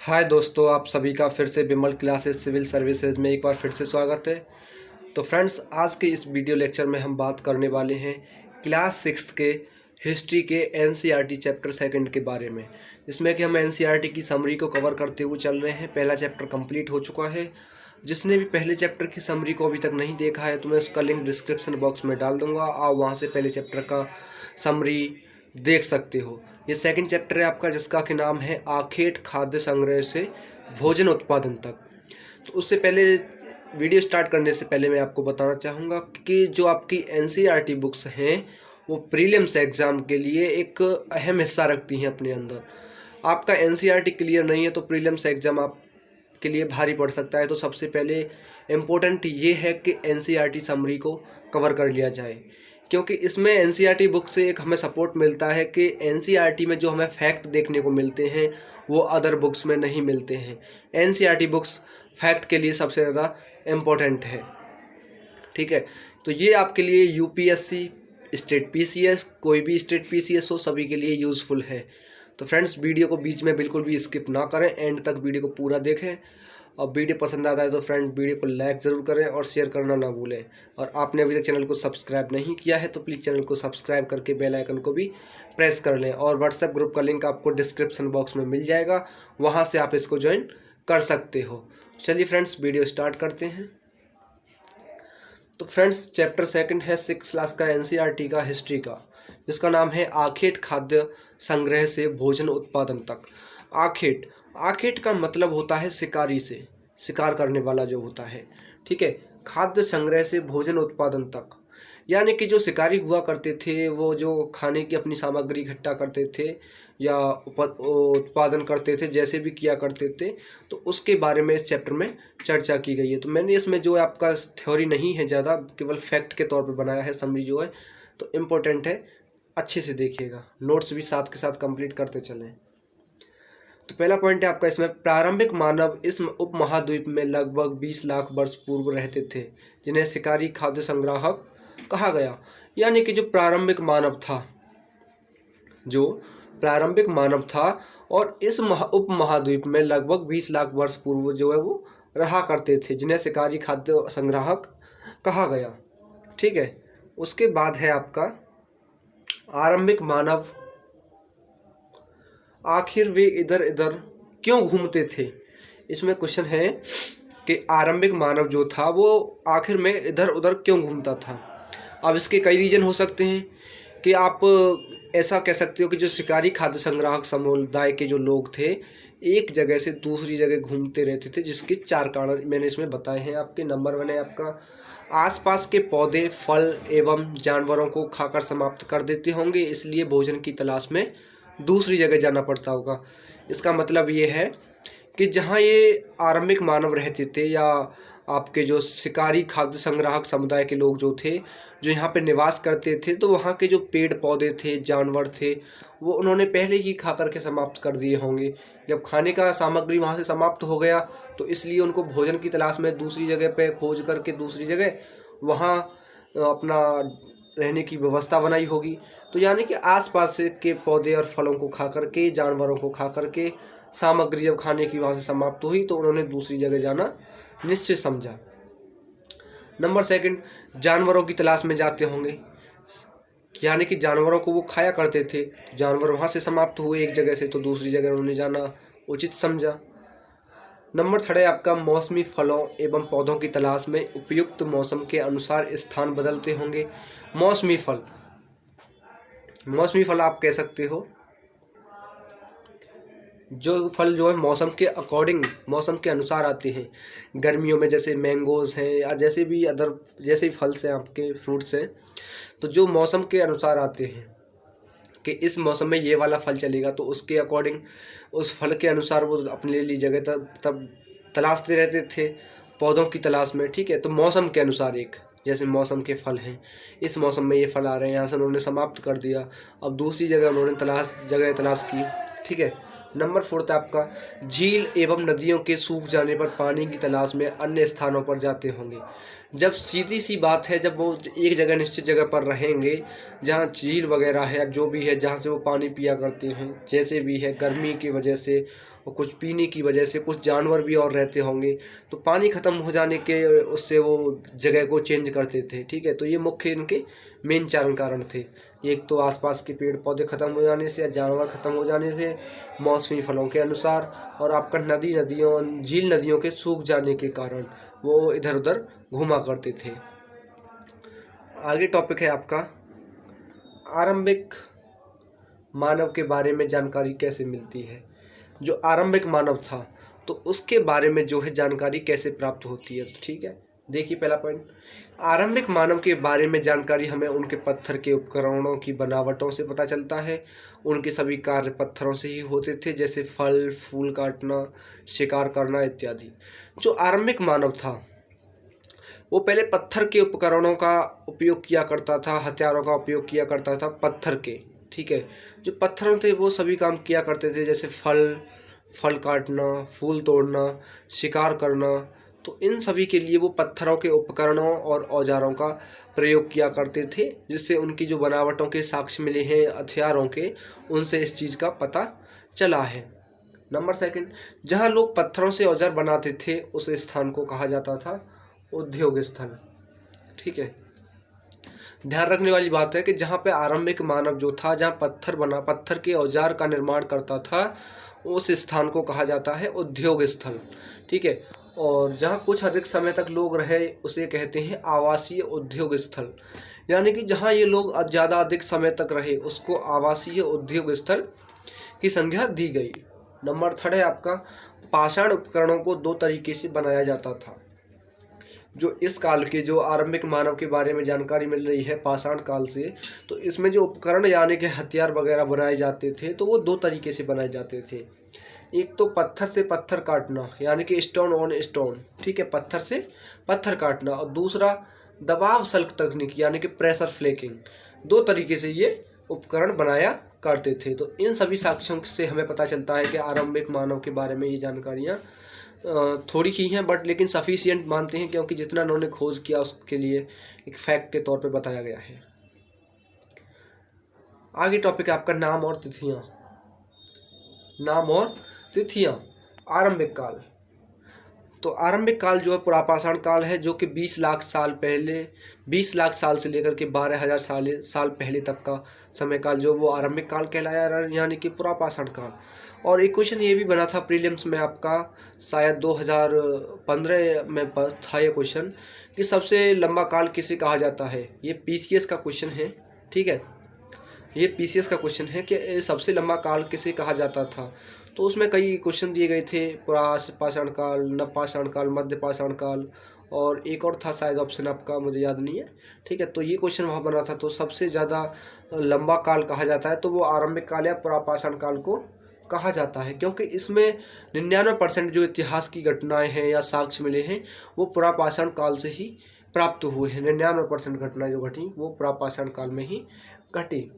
हाय दोस्तों, आप सभी का फिर से बिमल क्लासेस सिविल सर्विसेज में एक बार फिर से स्वागत है। तो फ्रेंड्स, आज के इस वीडियो लेक्चर में हम बात करने वाले हैं क्लास 6 के हिस्ट्री के एनसीईआरटी चैप्टर सेकंड के बारे में, जिसमें कि हम एनसीईआरटी की समरी को कवर करते हुए चल रहे हैं। पहला चैप्टर कंप्लीट हो चुका है। जिसने भी पहले चैप्टर की समरी को अभी तक नहीं देखा है तो मैं उसका लिंक डिस्क्रिप्शन बॉक्स में डाल दूंगा, आप वहाँ से पहले चैप्टर का समरी देख सकते हो। ये सेकंड चैप्टर है आपका, जिसका कि नाम है आखेट खाद्य संग्रह से भोजन उत्पादन तक। तो उससे पहले, वीडियो स्टार्ट करने से पहले मैं आपको बताना चाहूँगा कि जो आपकी एनसीईआरटी बुक्स हैं वो प्रीलिम्स एग्ज़ाम के लिए एक अहम हिस्सा रखती हैं अपने अंदर। आपका एनसीईआरटी क्लियर नहीं है तो प्रीलिम्स एग्ज़ाम आप के लिए भारी पड़ सकता है। तो सबसे पहले इम्पोर्टेंट ये है कि एनसीईआरटी समरी को कवर कर लिया जाए, क्योंकि इसमें एनसीईआरटी बुक से एक हमें सपोर्ट मिलता है कि एनसीईआरटी में जो हमें फैक्ट देखने को मिलते हैं वो अदर बुक्स में नहीं मिलते हैं। एनसीईआरटी बुक्स फैक्ट के लिए सबसे ज़्यादा इम्पोर्टेंट है, ठीक है। तो ये आपके लिए यूपीएससी, स्टेट पीसीएस, कोई भी स्टेट पीसीएस हो, सभी के लिए यूज़फुल है। तो फ्रेंड्स, वीडियो को बीच में बिल्कुल भी स्किप ना करें, एंड तक वीडियो को पूरा देखें। और वीडियो पसंद आता है तो फ्रेंड वीडियो को लाइक ज़रूर करें और शेयर करना ना भूलें। और आपने अभी तक चैनल को सब्सक्राइब नहीं किया है तो प्लीज़ चैनल को सब्सक्राइब करके बेल आइकन को भी प्रेस कर लें। और व्हाट्सएप ग्रुप का लिंक आपको डिस्क्रिप्शन बॉक्स में मिल जाएगा, वहाँ से आप इसको ज्वाइन कर सकते हो। चलिए फ्रेंड्स, वीडियो स्टार्ट करते हैं। तो फ्रेंड्स, चैप्टर सेकंड है 6 क्लास का एनसीईआरटी का हिस्ट्री का, जिसका नाम है आखेट खाद्य संग्रह से भोजन उत्पादन तक। आखेट, आखेट का मतलब होता है शिकारी से, शिकार करने वाला जो होता है, ठीक है। खाद्य संग्रह से भोजन उत्पादन तक, यानी कि जो शिकारी हुआ करते थे वो जो खाने की अपनी सामग्री इकट्ठा करते थे या उत्पादन करते थे, जैसे भी किया करते थे, तो उसके बारे में इस चैप्टर में चर्चा की गई है। तो मैंने इसमें जो आपका थ्योरी नहीं है ज़्यादा, केवल फैक्ट के तौर पर बनाया है समरी जो है, तो इम्पोर्टेंट है, अच्छे से देखिएगा, नोट्स भी साथ के साथ कंप्लीट करते चलें। तो पहला पॉइंट है आपका इसमें, प्रारंभिक मानव इस उपमहाद्वीप में लगभग 20 लाख वर्ष पूर्व रहते थे, जिन्हें शिकारी खाद्य संग्राहक कहा गया। यानी कि जो प्रारंभिक मानव था, जो प्रारंभिक मानव था और इस उपमहाद्वीप में लगभग 20 लाख वर्ष पूर्व जो है वो रहा करते थे, जिन्हें शिकारी खाद्य संग्राहक कहा गया, ठीक है। उसके बाद है आपका आरंभिक मानव, आखिर वे इधर इधर क्यों घूमते थे। इसमें क्वेश्चन है कि आरंभिक मानव जो था वो आखिर में इधर उधर क्यों घूमता था। अब इसके कई रीजन हो सकते हैं कि आप ऐसा कह सकते हो कि जो शिकारी खाद्य संग्राहक समुदाय के जो लोग थे एक जगह से दूसरी जगह घूमते रहते थे, जिसके 4 कारण मैंने इसमें बताए हैं आपके। नंबर 1 है आपका, आसपास के पौधे, फल एवं जानवरों को खाकर समाप्त कर देते होंगे, इसलिए भोजन की तलाश में दूसरी जगह जाना पड़ता होगा। इसका मतलब ये है कि जहाँ ये आरंभिक मानव रहते थे या आपके जो शिकारी खाद्य संग्राहक समुदाय के लोग जो थे, जो यहाँ पे निवास करते थे, तो वहाँ के जो पेड़ पौधे थे, जानवर थे, वो उन्होंने पहले ही खा करके समाप्त कर दिए होंगे। जब खाने का सामग्री वहाँ से समाप्त हो गया तो इसलिए उनको भोजन की तलाश में दूसरी जगह पे खोज करके दूसरी जगह वहाँ अपना रहने की व्यवस्था बनाई होगी। तो यानी कि आसपास के पौधे और फलों को खा करके, जानवरों को खा करके सामग्री जब खाने की वहाँ से समाप्त हुई तो उन्होंने दूसरी जगह जाना निश्चित समझा। नंबर 2, जानवरों की तलाश में जाते होंगे, यानी कि जानवरों को वो खाया करते थे, जानवर वहाँ से समाप्त हुए एक जगह से तो दूसरी जगह उन्होंने जाना उचित समझा। नंबर 3 है आपका, मौसमी फलों एवं पौधों की तलाश में उपयुक्त मौसम के अनुसार स्थान बदलते होंगे। मौसमी फल, मौसमी फल आप कह सकते हो जो फल जो है मौसम के अकॉर्डिंग, मौसम के अनुसार आते हैं। गर्मियों में जैसे मैंगोज़ हैं या जैसे भी अदर जैसे फल्स हैं आपके, फ्रूट्स हैं, तो जो मौसम के अनुसार आते हैं कि इस मौसम में ये वाला फल चलेगा, तो उसके अकॉर्डिंग, उस फल के अनुसार वो अपने लिए जगह तब तलाशते रहते थे पौधों की तलाश में, ठीक है। तो मौसम के अनुसार, एक जैसे मौसम के फल हैं, इस मौसम में ये फल आ रहे हैं, यहाँ से उन्होंने समाप्त कर दिया, अब दूसरी जगह उन्होंने जगह तलाश की, ठीक है। नंबर 4 आपका, झील एवं नदियों के सूख जाने पर पानी की तलाश में अन्य स्थानों पर जाते होंगे। जब सीधी सी बात है, जब वो एक जगह निश्चित जगह पर रहेंगे जहाँ झील वगैरह है, जो भी है, जहाँ से वो पानी पिया करते हैं, जैसे भी है गर्मी की वजह से और कुछ पीने की वजह से कुछ जानवर भी और रहते होंगे, तो पानी ख़त्म हो जाने के उससे वो जगह को चेंज करते थे। ठीक है, तो ये मुख्य इनके मेन चार कारण थे। एक तो आसपास के पेड़ पौधे ख़त्म हो जाने से या जानवर ख़त्म हो जाने से, मौसमी फलों के अनुसार, और आपका नदियों झील नदियों के सूख जाने के कारण वो इधर उधर घूमा करते थे। आगे टॉपिक है आपका आरंभिक मानव के बारे में जानकारी कैसे मिलती है। जो आरंभिक मानव था तो उसके बारे में जो है जानकारी कैसे प्राप्त होती है। तो ठीक है, देखिए पहला पॉइंट, आरंभिक मानव के बारे में जानकारी हमें उनके पत्थर के उपकरणों की बनावटों से पता चलता है। उनके सभी कार्य पत्थरों से ही होते थे, जैसे फल फूल काटना, शिकार करना इत्यादि। जो आरंभिक मानव था वो पहले पत्थर के उपकरणों का उपयोग किया करता था, हथियारों का उपयोग किया करता था पत्थर के। ठीक है, जो पत्थरों थे वो सभी काम किया करते थे, जैसे फल काटना, फूल तोड़ना, शिकार करना। तो इन सभी के लिए वो पत्थरों के उपकरणों और औजारों का प्रयोग किया करते थे, जिससे उनकी जो बनावटों के साक्ष्य मिले हैं हथियारों के, उनसे इस चीज़ का पता चला है। नंबर सेकंड, जहाँ लोग पत्थरों से औजार बनाते थे उस स्थान को कहा जाता था उद्योग स्थल। ठीक है, ध्यान रखने वाली बात है कि जहाँ पे आरंभिक मानव जो था, जहाँ पत्थर के औजार का निर्माण करता था, उस स्थान को कहा जाता है उद्योग स्थल। ठीक है, और जहाँ कुछ अधिक समय तक लोग रहे उसे कहते हैं आवासीय उद्योग स्थल। यानी कि जहाँ ये लोग ज़्यादा अधिक समय तक रहे उसको आवासीय उद्योग स्थल की संज्ञा दी गई। नंबर थर्ड है आपका, पाषाण उपकरणों को दो तरीके से बनाया जाता था। जो इस काल के जो आरंभिक मानव के बारे में जानकारी मिल रही है पाषाण काल से, तो इसमें जो उपकरण यानी कि हथियार वगैरह बनाए जाते थे तो वो दो तरीके से बनाए जाते थे। एक तो पत्थर से पत्थर काटना यानी कि स्टोन ऑन स्टोन। ठीक है, पत्थर से पत्थर काटना, और दूसरा दबाव सल्क तकनीक यानी कि प्रेशर फ्लेकिंग। दो तरीके से ये उपकरण बनाया करते थे। तो इन सभी साक्ष्यों से हमें पता चलता है कि आरंभिक मानव के बारे में ये जानकारियाँ थोड़ी ही हैं, बट लेकिन सफिशिएंट मानते हैं, क्योंकि जितना उन्होंने खोज किया उसके लिए एक फैक्ट के तौर पे बताया गया है। आगे टॉपिक है आपका नाम और तिथियां। नाम और तिथियां। आरंभिक काल, तो आरंभिक काल जो है पुरापाषाण काल है, जो कि 20 लाख साल से लेकर के 12,000 साल पहले तक का समय काल जो वो आरंभिक काल कहलाया, यानी कि पुरापाषाण काल। और एक क्वेश्चन ये भी बना था प्रीलिम्स में आपका, शायद 2015 में था ये क्वेश्चन, कि सबसे लंबा काल किसे कहा जाता है। ये पीसीएस का क्वेश्चन है। ठीक है, ये पीसीएस का क्वेश्चन है कि सबसे लंबा काल किसे कहा जाता था। तो उसमें कई क्वेश्चन दिए गए थे, पुरापाषाण काल, नवपाषाण काल, मध्यपाषाण काल, और एक और था शायद ऑप्शन आपका, मुझे याद नहीं है। ठीक है, तो ये क्वेश्चन वहाँ बना था। तो सबसे ज़्यादा लंबा काल कहा जाता है तो वो आरंभिक काल या पुरापाषाण काल को कहा जाता है, क्योंकि इसमें 99% जो इतिहास की घटनाएं हैं या साक्ष्य मिले हैं वो पुरापाषाण काल से ही प्राप्त हुए हैं। 99% घटनाएं जो घटी वो पुरापाषाण काल में ही घटी।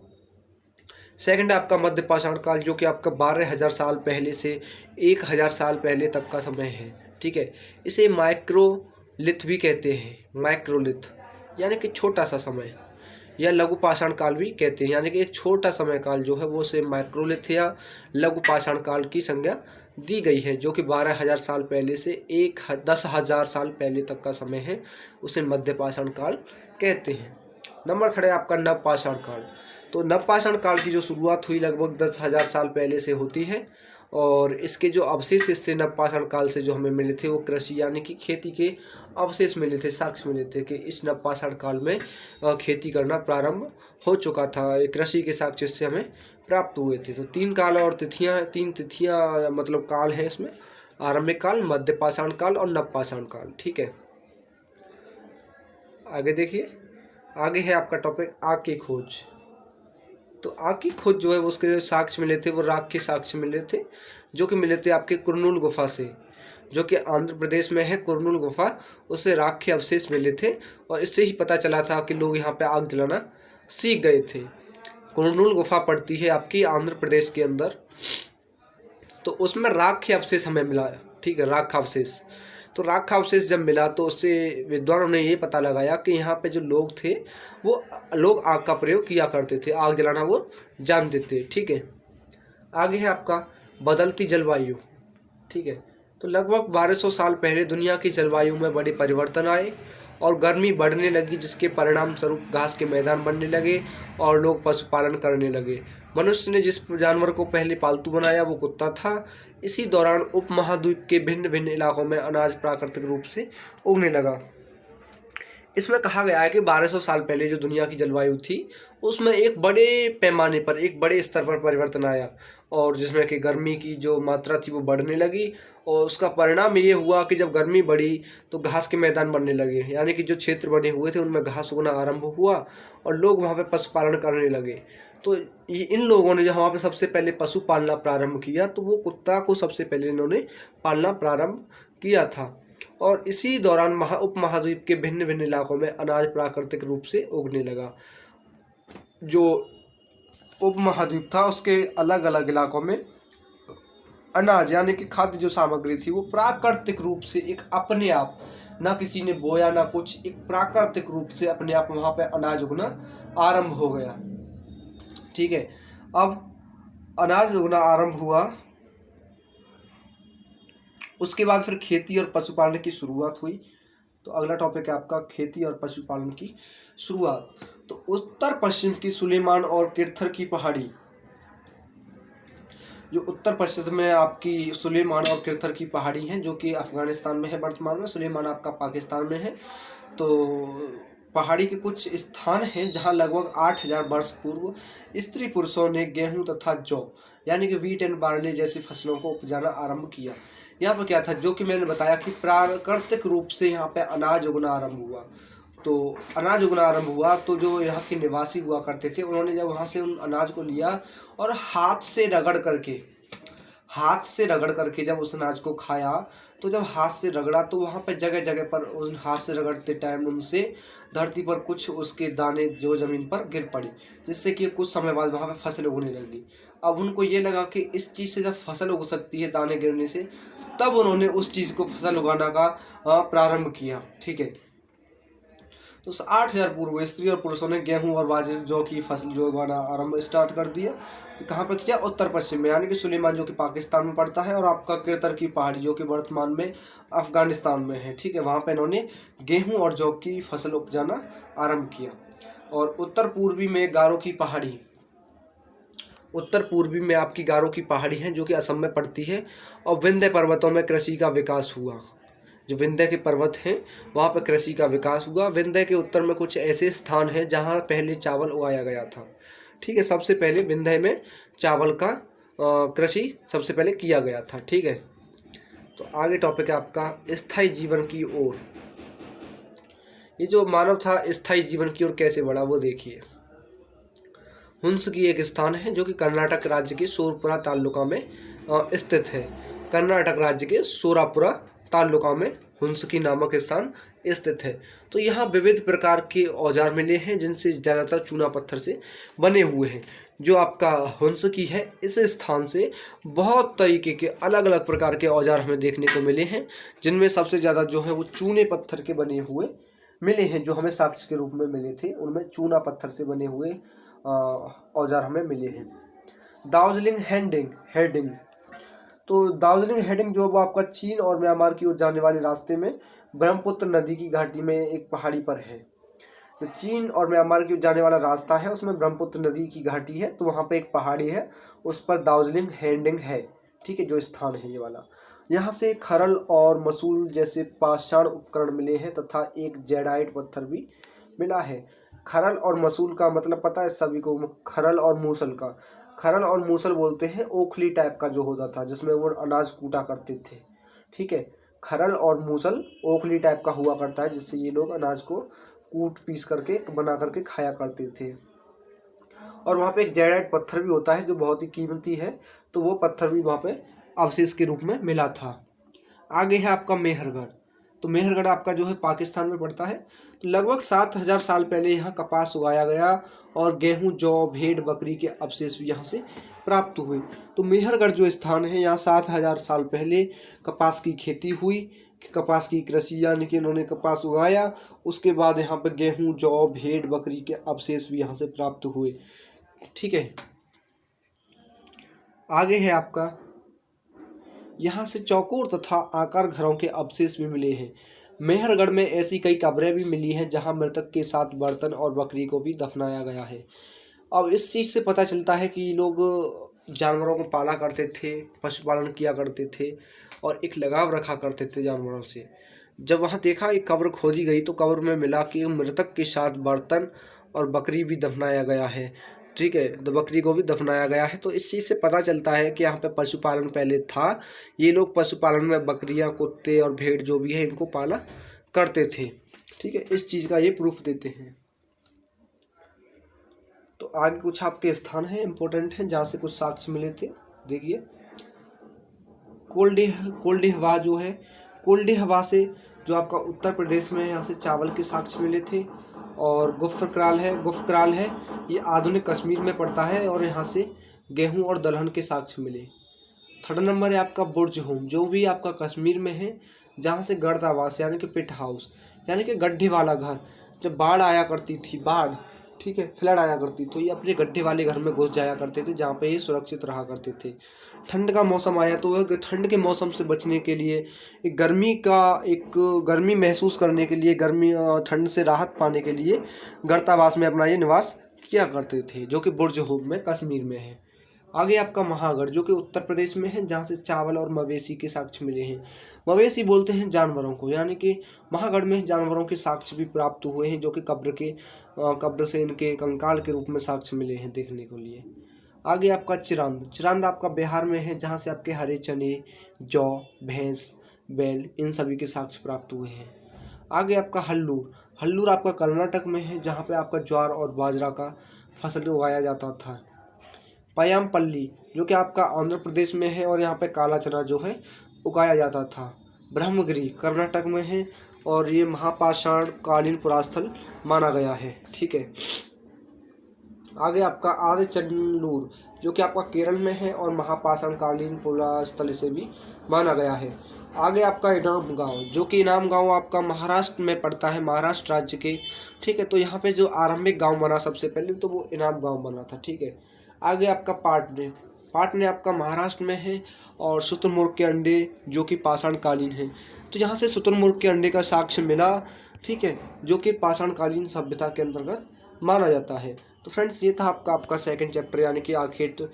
सेकंड है आपका मध्यपाषाण काल, जो कि आपका 12,000 साल पहले से 1,000 साल पहले तक का समय है। ठीक है, इसे माइक्रोलिथ भी कहते हैं। माइक्रोलिथ यानी कि छोटा सा समय, या लघु पाषाण काल भी कहते हैं, यानी कि एक छोटा समय काल जो है वो उसे माइक्रोलिथ या लघु पाषाण काल की संज्ञा दी गई है, जो कि 12,000 साल पहले से 10,000 साल पहले तक का समय है, उसे मध्यपाषाण काल कहते हैं। नंबर थर्ड है आपका नवपाषाण काल। तो नवपाषाण काल की जो शुरुआत हुई लगभग 10,000 साल पहले से होती है, और इसके जो अवशेष हिस्से नवपाषाण काल से जो हमें मिले थे वो कृषि यानी कि खेती के अवशेष मिले थे, साक्ष्य मिले थे कि इस नवपाषाण काल में खेती करना प्रारंभ हो चुका था। कृषि के साक्ष्य से हमें प्राप्त हुए थे। तो तीन तिथियां मतलब काल हैं इसमें, आरंभिक काल, मध्यपाषाण काल और नवपाषाण काल। ठीक है, आगे देखिए, आगे है आपका टॉपिक आग की खोज। तो आग की खोज जो है वो उसके साक्ष्य मिले थे, वो राख के साक्ष्य मिले थे, जो कि मिले थे आपके कुरनूल गुफा से, जो कि आंध्र प्रदेश में है कुरनूल गुफा। उससे राख के अवशेष मिले थे, और इससे ही पता चला था कि लोग यहाँ पे आग जलाना सीख गए थे। कुरनूल गुफा पड़ती है आपकी आंध्र प्रदेश के अंदर, तो उसमें राख के अवशेष हमें मिला। ठीक है, राख का अवशेष। तो राख का अवशेष जब मिला तो उससे विद्वानों ने ये पता लगाया कि यहाँ पे जो लोग थे वो लोग आग का प्रयोग किया करते थे, आग जलाना वो जानते थे। ठीक है, आगे है आपका बदलती जलवायु। ठीक है। तो लगभग 1200 साल पहले दुनिया की जलवायु में बड़े परिवर्तन आए और गर्मी बढ़ने लगी, जिसके परिणाम स्वरूप घास के मैदान बनने लगे और लोग पशुपालन करने लगे। मनुष्य ने जिस जानवर को पहले पालतू बनाया वो कुत्ता था। इसी दौरान उपमहाद्वीप के भिन्न भिन्न इलाकों में अनाज प्राकृतिक रूप से उगने लगा। इसमें कहा गया है कि 1200 साल पहले जो दुनिया की जलवायु थी उसमें एक बड़े पैमाने पर, एक बड़े स्तर पर परिवर्तन आया और जिसमें कि गर्मी की जो मात्रा थी वो बढ़ने लगी और उसका परिणाम ये हुआ कि जब गर्मी बढ़ी तो घास के मैदान बनने लगे, यानी कि जो क्षेत्र बने हुए थे उनमें घास उगना आरंभ हुआ और लोग वहाँ पे पशुपालन करने लगे। तो इन लोगों ने जो वहाँ पे सबसे पहले पशु पालना प्रारंभ किया तो वो कुत्ता को सबसे पहले इन्होंने पालना प्रारंभ किया था। और इसी दौरान उपमहाद्वीप के भिन्न भिन्न इलाकों में अनाज प्राकृतिक रूप से उगने लगा। जो उपमहाद्वीप था उसके अलग अलग इलाकों में अनाज यानी कि खाद्य जो सामग्री थी वो प्राकृतिक रूप से एक अपने आप, ना किसी ने बोया ना कुछ, एक प्राकृतिक रूप से अपने आप वहाँ पे अनाज उगना आरंभ हो गया। ठीक है, अब अनाज उगना आरंभ हुआ, उसके बाद फिर खेती और पशुपालन की शुरुआत हुई। तो अगला टॉपिक है आपका खेती और पशुपालन की शुरुआत। तो उत्तर पश्चिम की सुलेमान और किरथर की पहाड़ी, जो उत्तर पश्चिम में आपकी सुलेमान और किरथर की पहाड़ी हैं जो कि अफगानिस्तान में है वर्तमान में, सुलेमान आपका पाकिस्तान में है। तो पहाड़ी के कुछ स्थान हैं जहां लगभग 8000 वर्ष पूर्व स्त्री पुरुषों ने गेहूं तथा जौ यानी कि वीट एंड बार्ले जैसी फसलों को उपजाना आरंभ किया। यहाँ पर क्या था, जो कि मैंने बताया कि प्राकृतिक रूप से यहाँ पे अनाज उगना आरंभ हुआ। तो अनाज उगना आरंभ हुआ तो जो यहाँ के निवासी हुआ करते थे उन्होंने जब वहाँ से उन अनाज को लिया और हाथ से रगड़ करके जब उस अनाज को खाया, तो जब हाथ से रगड़ा तो वहाँ पे जगह जगह पर उस हाथ से रगड़ते टाइम उनसे धरती पर कुछ उसके दाने जो ज़मीन पर गिर पड़ी, जिससे कि कुछ समय बाद वहाँ पे फसल उगने लगी। अब उनको ये लगा कि इस चीज़ से जब फसल उग सकती है दाने गिरने से, तब उन्होंने उस चीज़ को फसल उगाना का प्रारंभ किया। ठीक है, तो 8000 पूर्व स्त्री और पुरुषों ने गेहूं और बाजरे जौ की फसल जो उगाना आरंभ स्टार्ट कर दिया। तो कहाँ पर किया, उत्तर पश्चिम में, यानी कि सुलेमान जो कि पाकिस्तान में पड़ता है और आपका किरथर की पहाड़ी जो कि वर्तमान में अफगानिस्तान में है। ठीक है, वहाँ पर इन्होंने गेहूं और जौ की फसल उपजाना आरंभ किया। और उत्तर पूर्वी में गारो की पहाड़ी, उत्तर पूर्वी में आपकी गारो की पहाड़ी है जो कि असम में पड़ती है और विंध्य पर्वतों में कृषि का विकास हुआ। जो विंध्य के पर्वत हैं वहाँ पर कृषि का विकास हुआ। विंध्य के उत्तर में कुछ ऐसे स्थान हैं जहाँ पहले चावल उगाया गया था। ठीक है, सबसे पहले विंध्य में चावल का कृषि सबसे पहले किया गया था। ठीक है, तो आगे टॉपिक है आपका स्थायी जीवन की ओर। ये जो मानव था स्थायी जीवन की ओर कैसे बढ़ा वो देखिए। हुंस की एक स्थान है जो कि कर्नाटक राज्य के सोरपुरा तालुका में स्थित है। कर्नाटक राज्य के सोरापुरा तालुका में हुंसकी नामक स्थान स्थित है। तो यहाँ विविध प्रकार के औजार मिले हैं जिनसे ज़्यादातर चूना पत्थर से बने हुए हैं। जो आपका हुंसकी है इस स्थान से बहुत तरीके के अलग अलग प्रकार के औजार हमें देखने को मिले हैं, जिनमें सबसे ज़्यादा जो है वो चूने पत्थर के बने हुए मिले हैं। जो हमें साक्ष्य के रूप में मिले थे उनमें चूना पत्थर से बने हुए औजार हमें मिले हैं। दार्जिलिंग हेडिंग, तो दार्जिलिंग हेडिंग जो वो आपका चीन और म्यांमार की ओर जाने वाले रास्ते में ब्रह्मपुत्र नदी की घाटी में एक पहाड़ी पर है। जो चीन और म्यांमार की ओर जाने वाला रास्ता है उसमें ब्रह्मपुत्र नदी की घाटी है, तो वहाँ पे एक पहाड़ी है उस पर दार्जिलिंग हेडिंग है। ठीक है, जो स्थान है ये वाला, यहाँ से खरल और मसूल जैसे पाषाण उपकरण मिले हैं तथा एक जेडाइट पत्थर भी मिला है। खरल और मसूल का मतलब पता है सभी को, खरल और मूसल का। खरल और मूसल बोलते हैं ओखली टाइप का जो होता था जिसमें वो अनाज कूटा करते थे। ठीक है, खरल और मूसल ओखली टाइप का हुआ करता है जिससे ये लोग अनाज को कूट पीस करके बना करके खाया करते थे। और वहाँ पे एक जेडाइट पत्थर भी होता है जो बहुत ही कीमती है, तो वो पत्थर भी वहाँ पे अवशेष के रूप में मिला था। आगे है आपका मेहरगढ़। तो मेहरगढ़ आपका जो है पाकिस्तान में पड़ता है। तो लगभग 7000 साल पहले यहाँ कपास उगाया गया और गेहूं जौ भेड़ बकरी के अवशेष भी यहाँ से प्राप्त हुए। तो मेहरगढ़ जो स्थान है यहाँ 7000 साल पहले कपास की खेती हुई, कपास की कृषि यानी कि इन्होंने कपास उगाया। उसके बाद यहाँ पर गेहूं जौ भेड़ बकरी के अवशेष भी यहाँ से प्राप्त हुए। ठीक है, आगे है आपका यहाँ से चौकोर तथा आकार घरों के अवशेष भी मिले हैं। मेहरगढ़ में ऐसी कई कब्रें भी मिली हैं जहाँ मृतक के साथ बर्तन और बकरी को भी दफनाया गया है। अब इस चीज़ से पता चलता है कि लोग जानवरों को पाला करते थे, पशुपालन किया करते थे और एक लगाव रखा करते थे जानवरों से। जब वहाँ देखा एक कब्र खोदी गई तो कब्र में मिला कि मृतक के साथ बर्तन और बकरी भी दफनाया गया है। ठीक है, तो बकरी को भी दफनाया गया है। तो इस चीज़ से पता चलता है कि यहाँ पे पशुपालन पहले था। ये लोग पशुपालन में बकरियाँ, कुत्ते और भेड़ जो भी है इनको पाला करते थे। ठीक है, इस चीज़ का ये प्रूफ देते हैं। तो आगे कुछ आपके स्थान हैं इम्पोर्टेंट हैं जहाँ से कुछ साक्ष्य मिले थे। देखिए, कोल्डीहवा जो है, कोल्डीहवा से जो आपका उत्तर प्रदेश में है, यहाँ से चावल के साक्ष्य मिले थे। और गुफक्राल है ये आधुनिक कश्मीर में पड़ता है और यहाँ से गेहूं और दलहन के साक्ष्य मिले। थर्ड नंबर है आपका बुर्ज होम, जो भी आपका कश्मीर में है, जहाँ से गर्द आवास यानी कि पिट हाउस यानी कि गड्ढे वाला घर। जब बाढ़ आया करती थी, बाढ़, ठीक है, फ्लड आया करती, तो ये अपने गड्ढे वाले घर में घुस जाया करते थे जहाँ पे ये सुरक्षित रहा करते थे। ठंड का मौसम आया तो वह ठंड के मौसम से बचने के लिए, एक गर्मी महसूस करने के लिए, ठंड से राहत पाने के लिए गर्तावास में अपना ये निवास किया करते थे, जो कि बुर्ज होम में कश्मीर में है। आगे आपका महागढ़, जो कि उत्तर प्रदेश में है, जहाँ से चावल और मवेशी के साक्ष्य मिले हैं। मवेशी बोलते हैं जानवरों को, यानी कि महागढ़ में जानवरों के साक्ष्य भी प्राप्त हुए हैं, जो कि कब्र से इनके कंकाल के रूप में साक्ष्य मिले हैं देखने को लिए। आगे आपका चिरांद आपका बिहार में है, जहाँ से आपके हरे चने, जौ, भैंस, बैल, इन सभी के साक्ष्य प्राप्त हुए हैं। आगे आपका हल्लूर आपका कर्नाटक में है, जहाँ पे आपका ज्वार और बाजरा का फसल उगाया जाता था। पयामपल्ली, जो कि आपका आंध्र प्रदेश में है और यहाँ पे काला चना जो है उगाया जाता था। ब्रह्मगिरी कर्नाटक में है और ये महापाषाण कालीन पुरास्थल माना गया है। ठीक है, आगे आपका आदिचनल्लूर, जो कि आपका केरल में है और महापाषाण कालीन पुरास्थल से भी माना गया है। आगे आपका इनाम गांव, जो कि इनाम गांव आपका महाराष्ट्र में पड़ता है, महाराष्ट्र राज्य के। ठीक है, तो यहाँ पे जो आरंभिक गांव बना सबसे पहले तो वो इनाम गांव बना था। ठीक है, आगे आपका पाटने आपका महाराष्ट्र में है और शुतुरमुर्ग के अंडे जो कि पाषाण कालीन है, तो यहाँ से शुतुरमुर्ग के अंडे का साक्ष्य मिला। ठीक है, जो कि पाषाण कालीन सभ्यता के अंतर्गत माना जाता है। तो फ्रेंड्स, ये था आपका सेकंड चैप्टर, यानी कि आखिर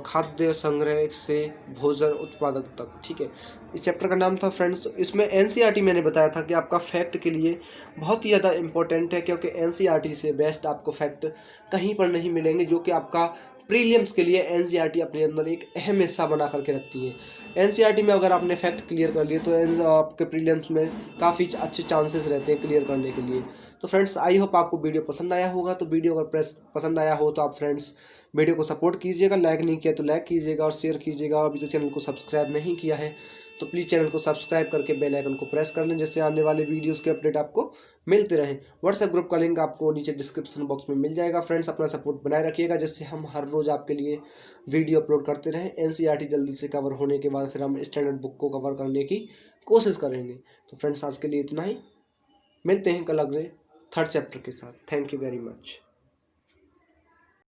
खाद्य संग्रह से भोजन उत्पादक तक। ठीक है, इस चैप्टर का नाम था फ्रेंड्स। इसमें एनसीईआरटी मैंने बताया था कि आपका फैक्ट के लिए बहुत ही ज़्यादा इंपॉर्टेंट है, क्योंकि एनसीईआरटी से बेस्ट आपको फैक्ट कहीं पर नहीं मिलेंगे, जो कि आपका प्रीलिम्स के लिए एनसीईआरटी अपने अंदर एक अहम हिस्सा बना करके रखती है। एनसीईआरटी में अगर आपने फैक्ट क्लियर कर लिए तो आपके प्रीलिम्स में काफ़ी अच्छे चांसेस रहते हैं क्लियर करने के लिए। तो फ्रेंड्स, आई होप आपको वीडियो पसंद आया होगा। तो वीडियो अगर पसंद आया हो तो आप फ्रेंड्स वीडियो को सपोर्ट कीजिएगा, लाइक नहीं किया तो लाइक कीजिएगा और शेयर कीजिएगा। अभी तो चैनल को सब्सक्राइब नहीं किया है तो प्लीज़ चैनल को सब्सक्राइब करके बेल आइकन को प्रेस कर लें, जिससे आने वाले वीडियोस के अपडेट आपको मिलते रहें। व्हाट्सएप ग्रुप का लिंक आपको नीचे डिस्क्रिप्शन बॉक्स में मिल जाएगा। फ्रेंड्स, अपना सपोर्ट बनाए रखिएगा, जिससे हम हर रोज़ आपके लिए वीडियो अपलोड करते रहें। एनसीईआरटी जल्दी से कवर होने के बाद फिर हम स्टैंडर्ड बुक को कवर करने की कोशिश करेंगे। तो फ्रेंड्स, आज के लिए इतना ही, मिलते हैं कल अगले थर्ड चैप्टर के साथ। Thank you very much.